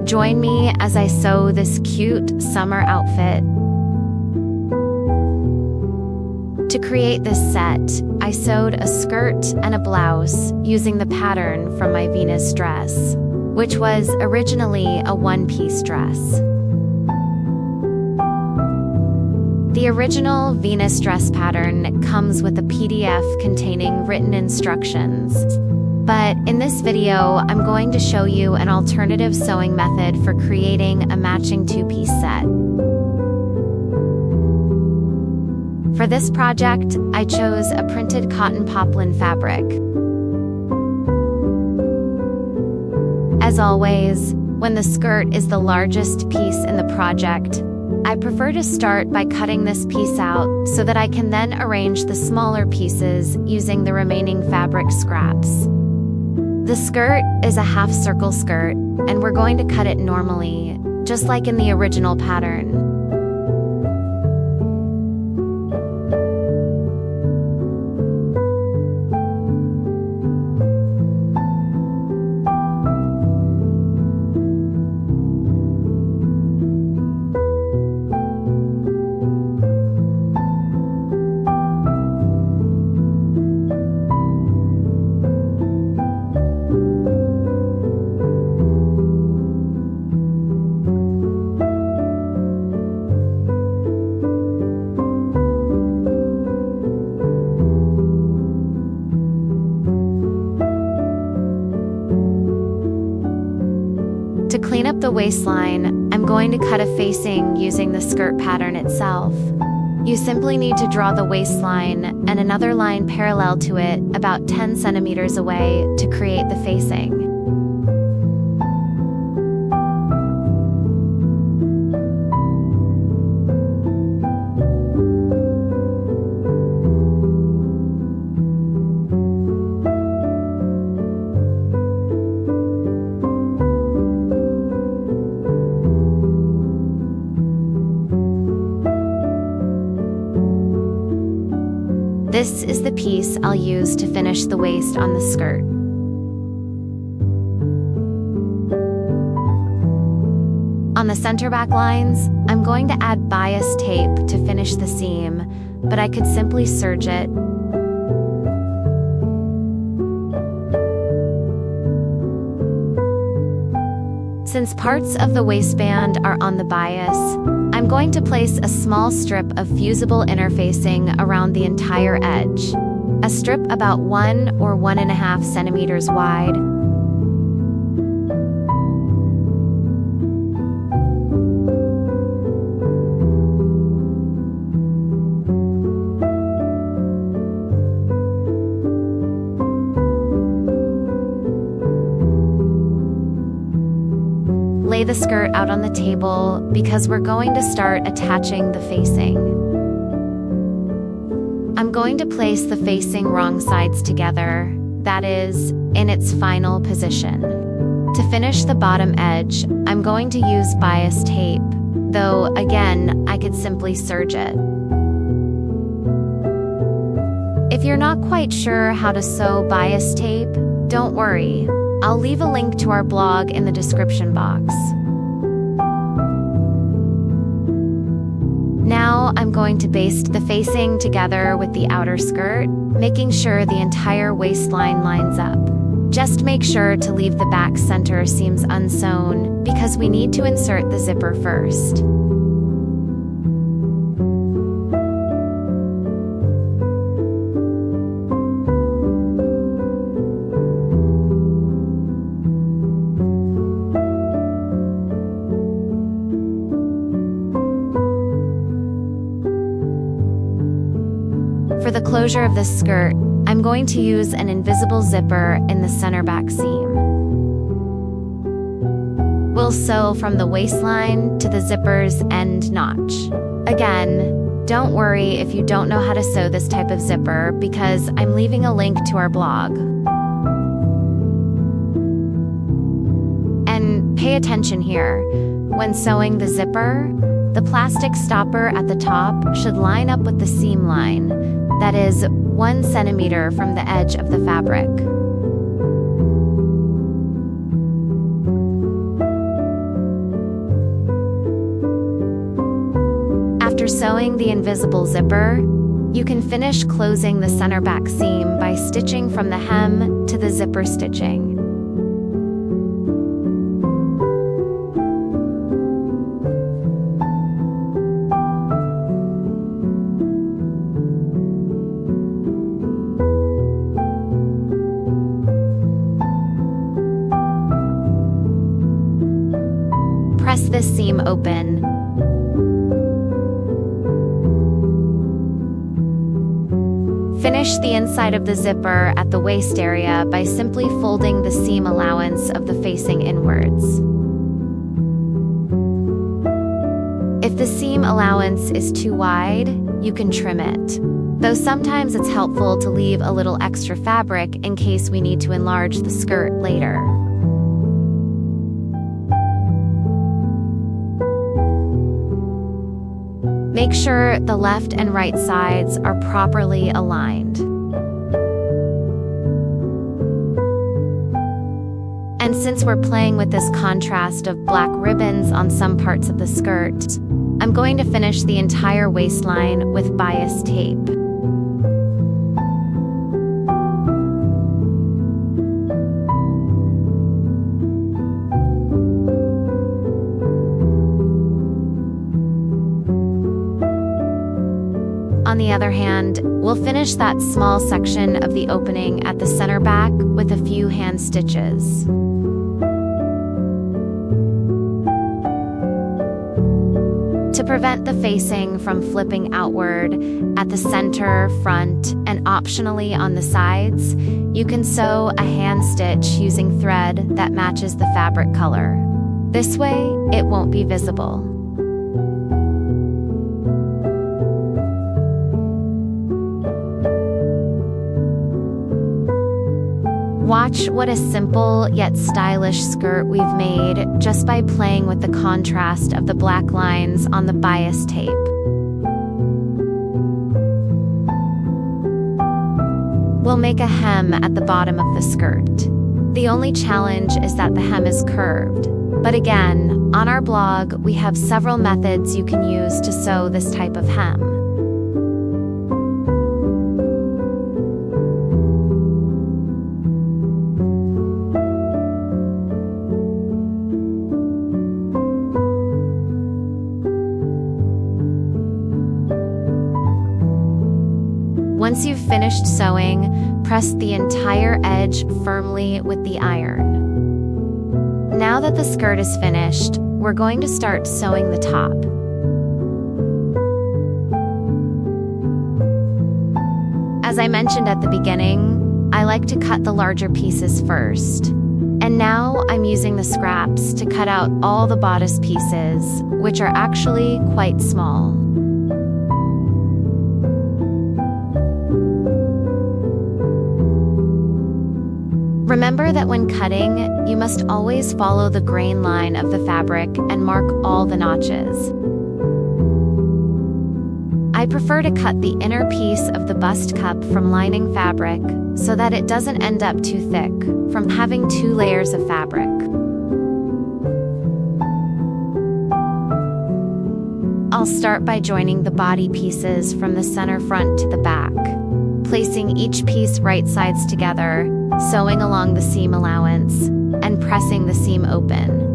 Join me as I sew this cute summer outfit. To create this set, I sewed a skirt and a blouse using the pattern from my Venus dress, which was originally a one-piece dress. The original Venus dress pattern comes with a PDF containing written instructions. But in this video, I'm going to show you an alternative sewing method for creating a matching two-piece set. For this project, I chose a printed cotton poplin fabric. As always, when the skirt is the largest piece in the project, I prefer to start by cutting this piece out so that I can then arrange the smaller pieces using the remaining fabric scraps. The skirt is a half-circle skirt, and we're going to cut it normally, just like in the original pattern. To clean up the waistline, I'm going to cut a facing using the skirt pattern itself. You simply need to draw the waistline and another line parallel to it about 10 centimeters away to create the facing. This is the piece I'll use to finish the waist on the skirt. On the center back lines, I'm going to add bias tape to finish the seam, but I could simply serge it. Since parts of the waistband are on the bias, I'm going to place a small strip of fusible interfacing around the entire edge, a strip about 1 or 1.5 centimeters wide. Lay the skirt out on the table because we're going to start attaching the facing. I'm going to place the facing wrong sides together, that is, in its final position. To finish the bottom edge, I'm going to use bias tape, though again, I could simply serge it. If you're not quite sure how to sew bias tape, don't worry. I'll leave a link to our blog in the description box. Now I'm going to baste the facing together with the outer skirt, making sure the entire waistline lines up. Just make sure to leave the back center seams unsewn because we need to insert the zipper first. For the closure of this skirt, I'm going to use an invisible zipper in the center back seam. We'll sew from the waistline to the zipper's end notch. Again, don't worry if you don't know how to sew this type of zipper because I'm leaving a link to our blog. And pay attention here. When sewing the zipper, the plastic stopper at the top should line up with the seam line, that is 1 centimeter from the edge of the fabric. sewing the invisible zipper, you can finish closing the center back seam by stitching from the hem to the zipper stitching. Press this seam open. Finish the inside of the zipper at the waist area by simply folding the seam allowance of the facing inwards. If the seam allowance is too wide, you can trim it, though sometimes it's helpful to leave a little extra fabric in case we need to enlarge the skirt later. Make sure the left and right sides are properly aligned. And since we're playing with this contrast of black ribbons on some parts of the skirt, I'm going to finish the entire waistline with bias tape. On the other hand, we'll finish that small section of the opening at the center back with a few hand stitches. To prevent the facing from flipping outward at the center, front, and optionally on the sides, you can sew a hand stitch using thread that matches the fabric color. This way, it won't be visible. Watch what a simple yet stylish skirt we've made just by playing with the contrast of the black lines on the bias tape. We'll make a hem at the bottom of the skirt. The only challenge is that the hem is curved. But again, on our blog, we have several methods you can use to sew this type of hem. Once you've finished sewing, press the entire edge firmly with the iron. Now that the skirt is finished, we're going to start sewing the top. As I mentioned at the beginning, I like to cut the larger pieces first. And now I'm using the scraps to cut out all the bodice pieces, which are actually quite small. Remember that when cutting, you must always follow the grain line of the fabric and mark all the notches. I prefer to cut the inner piece of the bust cup from lining fabric so that it doesn't end up too thick from having 2 layers of fabric. I'll start by joining the body pieces from the center front to the back, placing each piece right sides together, sewing along the seam allowance, and pressing the seam open.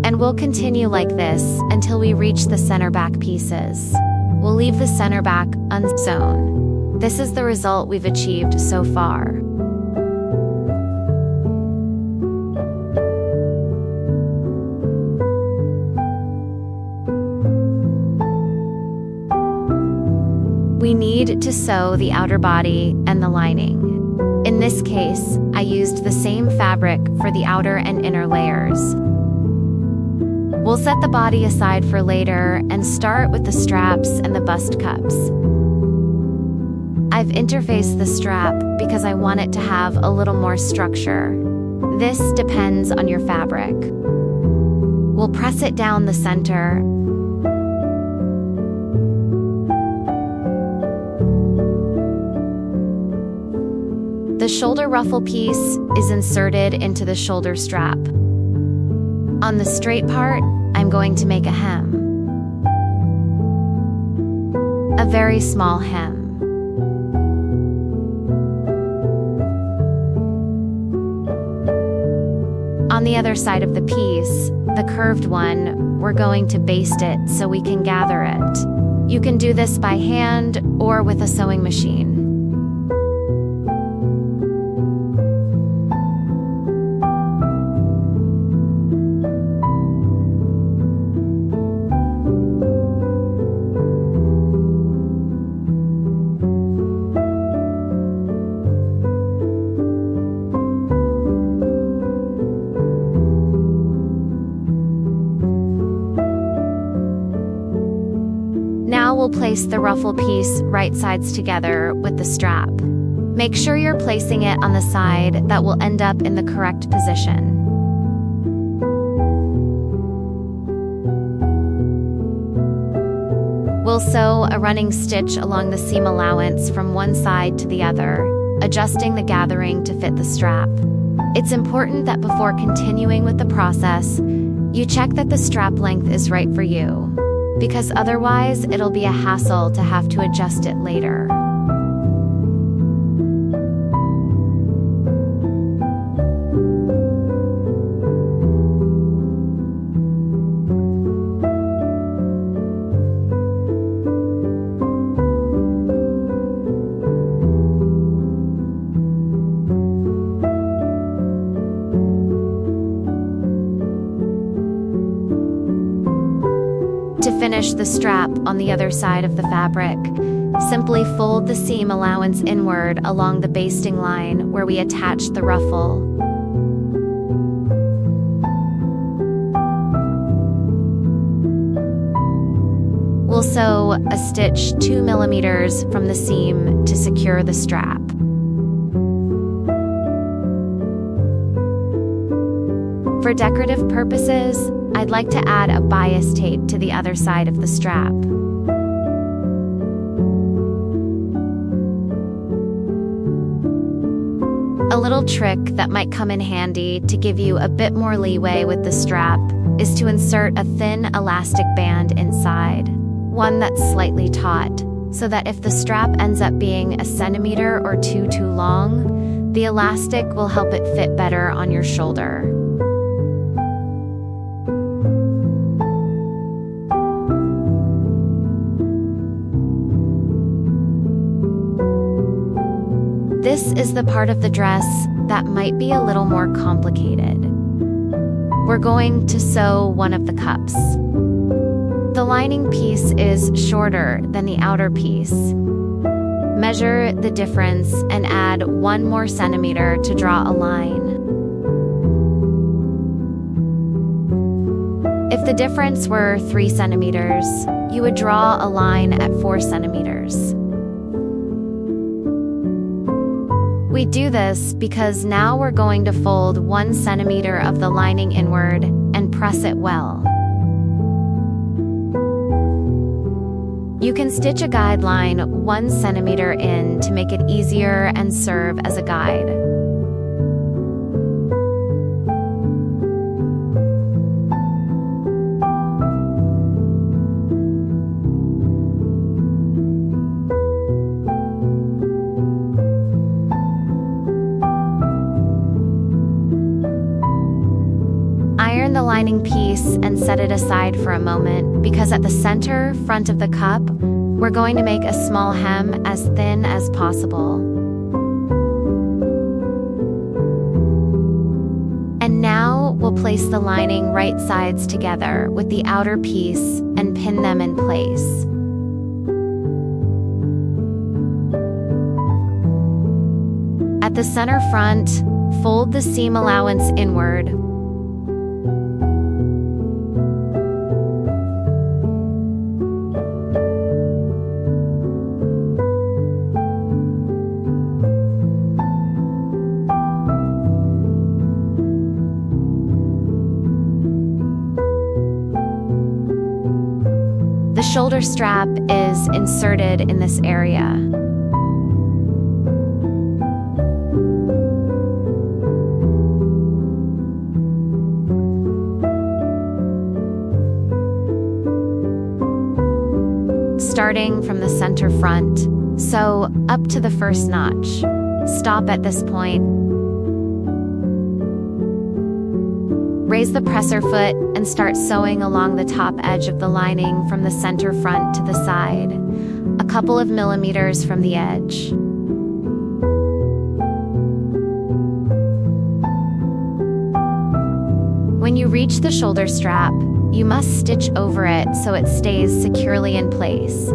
And we'll continue like this until we reach the center back pieces. We'll leave the center back unsewn. This is the result we've achieved so far. We need to sew the outer body and the lining. In this case, I used the same fabric for the outer and inner layers. We'll set the body aside for later and start with the straps and the bust cups. I've interfaced the strap because I want it to have a little more structure. This depends on your fabric. We'll press it down the center. The shoulder ruffle piece is inserted into the shoulder strap. On the straight part, I'm going to make a hem. A very small hem. On the other side of the piece, the curved one, we're going to baste it so we can gather it. You can do this by hand or with a sewing machine. Now we'll place the ruffle piece right sides together with the strap. Make sure you're placing it on the side that will end up in the correct position. We'll sew a running stitch along the seam allowance from one side to the other, adjusting the gathering to fit the strap. It's important that before continuing with the process, you check that the strap length is right for you, because otherwise it'll be a hassle to have to adjust it later. To finish the strap on the other side of the fabric, simply fold the seam allowance inward along the basting line where we attached the ruffle. We'll sew a stitch 2 millimeters from the seam to secure the strap. For decorative purposes, I'd like to add a bias tape to the other side of the strap. A little trick that might come in handy to give you a bit more leeway with the strap is to insert a thin elastic band inside, one that's slightly taut, so that if the strap ends up being a centimeter or two too long, the elastic will help it fit better on your shoulder. This is the part of the dress that might be a little more complicated. We're going to sew one of the cups. The lining piece is shorter than the outer piece. Measure the difference and add 1 more centimeter to draw a line. If the difference were 3 centimeters, you would draw a line at 4 centimeters. We do this because now we're going to fold 1 centimeter of the lining inward and press it well. You can stitch a guideline 1 centimeter in to make it easier and serve as a guide. Iron the lining piece and set it aside for a moment, because at the center front of the cup, we're going to make a small hem as thin as possible. And now we'll place the lining right sides together with the outer piece and pin them in place. At the center front, fold the seam allowance inward. The shoulder strap is inserted in this area. Starting from the center front, sew up to the first notch. Stop at this point. Raise the presser foot and start sewing along the top edge of the lining from the center front to the side, a couple of millimeters from the edge. When you reach the shoulder strap, you must stitch over it so it stays securely in place.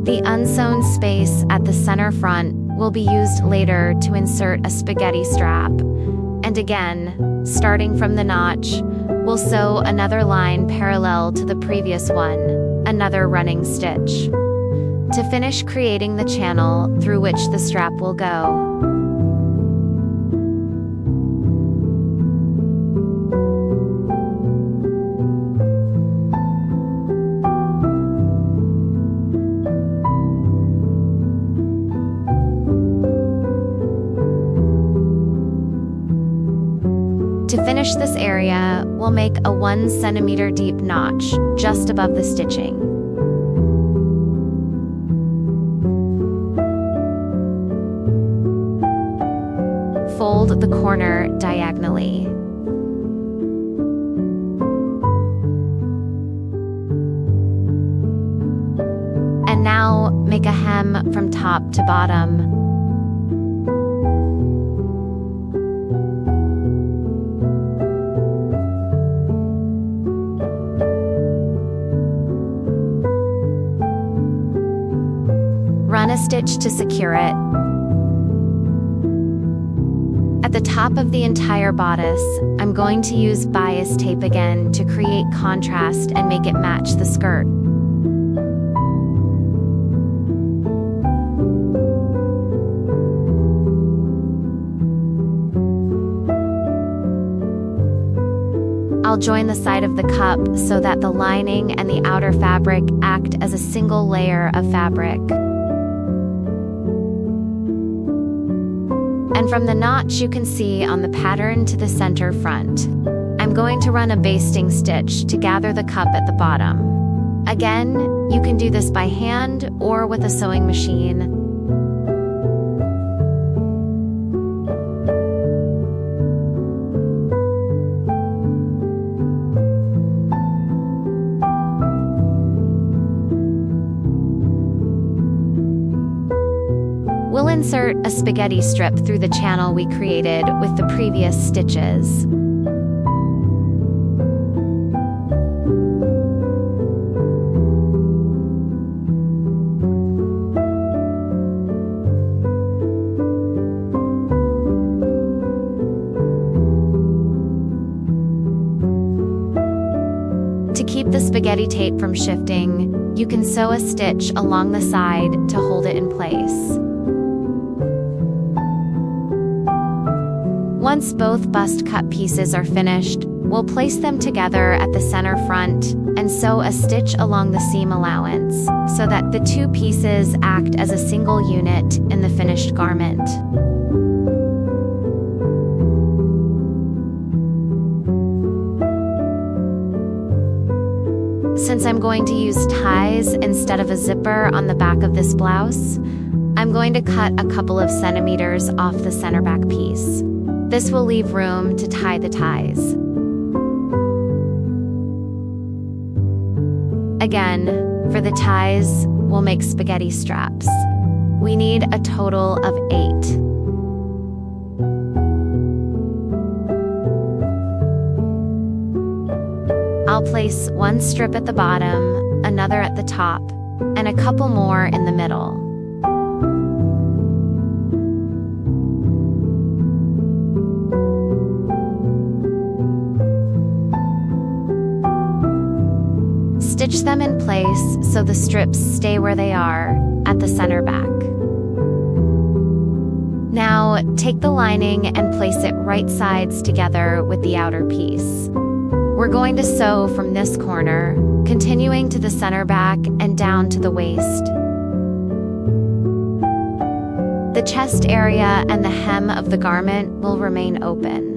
The unsewn space at the center front will be used later to insert a spaghetti strap. And again, starting from the notch, we'll sew another line parallel to the previous one, another running stitch, to finish creating the channel through which the strap will go. To finish this area, we'll make a 1 centimeter deep notch just above the stitching. Fold the corner diagonally. And now make a hem from top to bottom. Run a stitch to secure it. At the top of the entire bodice, I'm going to use bias tape again to create contrast and make it match the skirt. I'll join the side of the cup so that the lining and the outer fabric act as a single layer of fabric. And from the notch you can see on the pattern to the center front, I'm going to run a basting stitch to gather the cup at the bottom. Again, you can do this by hand or with a sewing machine. We'll insert a spaghetti strip through the channel we created with the previous stitches. To keep the spaghetti tape from shifting, you can sew a stitch along the side to hold it in place. Once both bust cut pieces are finished, we'll place them together at the center front and sew a stitch along the seam allowance so that the two pieces act as a single unit in the finished garment. Since I'm going to use ties instead of a zipper on the back of this blouse, I'm going to cut a couple of centimeters off the center back piece. This will leave room to tie the ties. Again, for the ties, we'll make spaghetti straps. We need a total of 8. I'll place one strip at the bottom, another at the top, and a couple more in the middle. Stitch them in place so the strips stay where they are, at the center back. Now, take the lining and place it right sides together with the outer piece. We're going to sew from this corner, continuing to the center back and down to the waist. The chest area and the hem of the garment will remain open.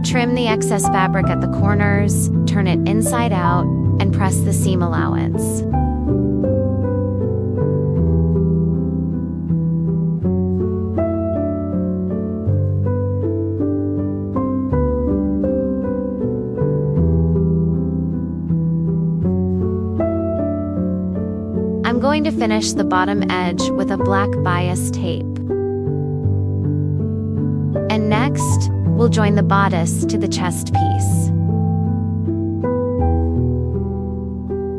Trim the excess fabric at the corners, turn it inside out, and press the seam allowance. I'm going to finish the bottom edge with a black bias tape. And next, we'll join the bodice to the chest piece.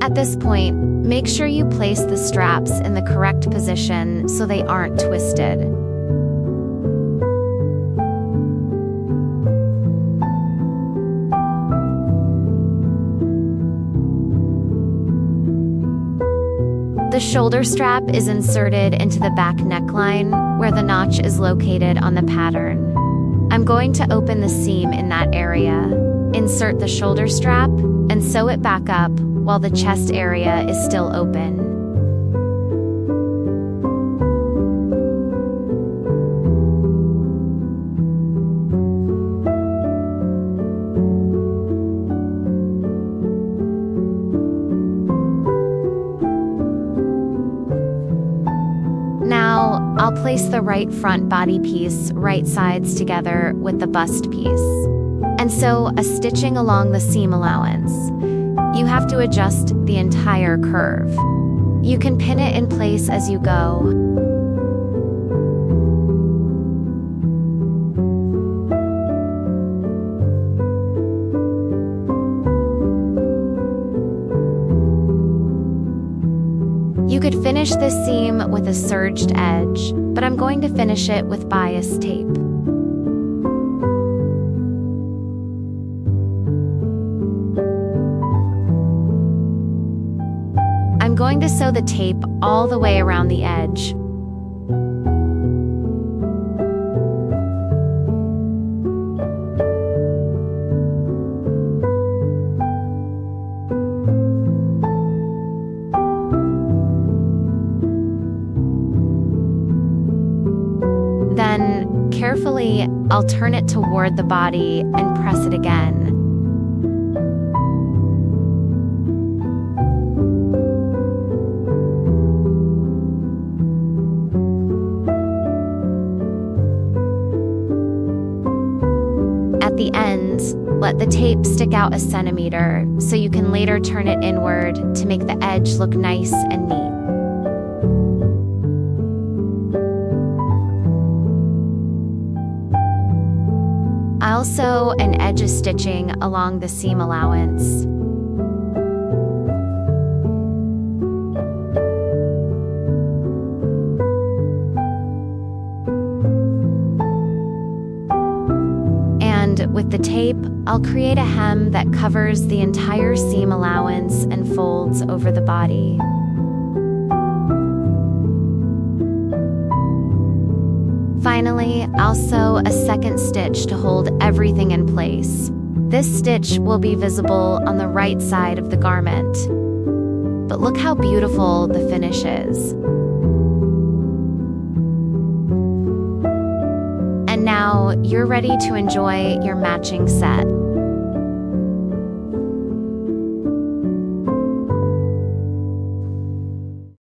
At this point, make sure you place the straps in the correct position so they aren't twisted. The shoulder strap is inserted into the back neckline where the notch is located on the pattern. I'm going to open the seam in that area, insert the shoulder strap, and sew it back up while the chest area is still open. Now, I'll place the right front body piece right sides together with the bust piece, and sew a stitching along the seam allowance. You have to adjust the entire curve. You can pin it in place as you go. You could finish this seam with a serged edge, but I'm going to finish it with bias tape. I'm going to sew the tape all the way around the edge. Then, carefully, I'll turn it toward the body and press it again. At the ends, let the tape stick out a centimeter so you can later turn it inward to make the edge look nice and neat. I'll sew an edge of stitching along the seam allowance. And with the tape, I'll create a hem that covers the entire seam allowance and folds over the body. Finally, I'll sew a second stitch to hold everything in place. This stitch will be visible on the right side of the garment. But look how beautiful the finish is. And now you're ready to enjoy your matching set.